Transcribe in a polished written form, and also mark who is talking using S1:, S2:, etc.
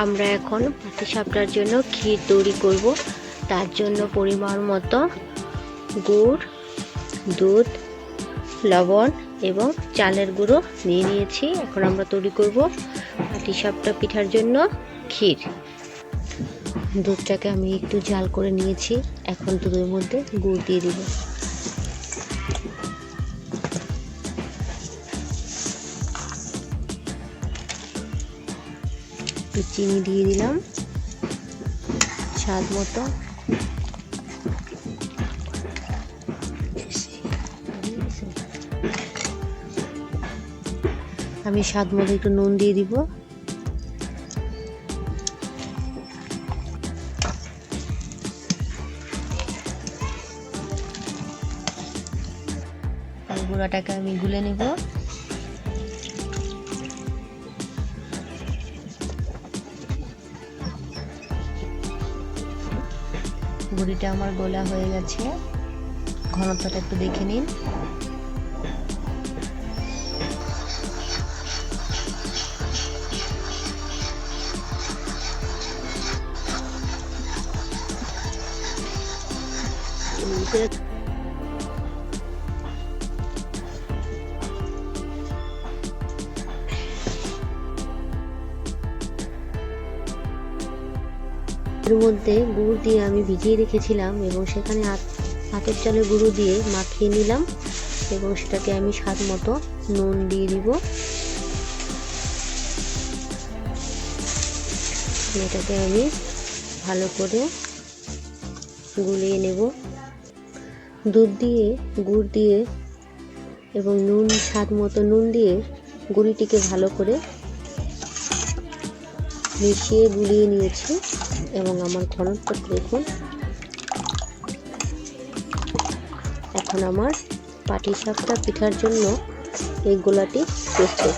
S1: আমরা এখন পাটিসাপটার জন্য ক্ষীর তৈরি করব। তার জন্য পরিমাণ মতো গুড়, দুধ, লবণ এবং চালের গুঁড়ো নিয়ে নিয়েছি। এখন আমরা তৈরি করব পাটিসাপটা পিঠার জন্য ক্ষীর। দুধটাকে আমি একটু জাল করে নিয়েছি। এখন দুধের মধ্যে গুড় দিয়ে দিব। চিনি দিয়ে দিলাম স্বাদ মতো। আমি স্বাদ মতো একটু নুন দিয়ে দিব। গুঁড়াটাকে আমি গুলে নেব। গুঁড়িটা আমার গোলা হয়ে গেছে। ঘনত্বটা একটু দেখে নিন। এর মধ্যে গুড় দিয়ে আমি ভিজিয়ে রেখেছিলাম এবং সেখানে আতপ চালের গুঁড়ো দিয়ে মাখিয়ে নিলাম এবং সেটাকে আমি স্বাদ মতো নুন দিয়ে দিব। এটাকে আমি ভালো করে গুলিয়ে নেব। দুধ দিয়ে, গুড় দিয়ে এবং নুন, স্বাদ মতো নুন দিয়ে গুঁড়িটিকে ভালো করে মিশিয়ে গুলিয়ে নিয়েছি এবং আমার ঘনত্ব দেখুন। এখন আমার পাটিসাপটা পিঠার জন্য এই গোলাটি প্রস্তুত।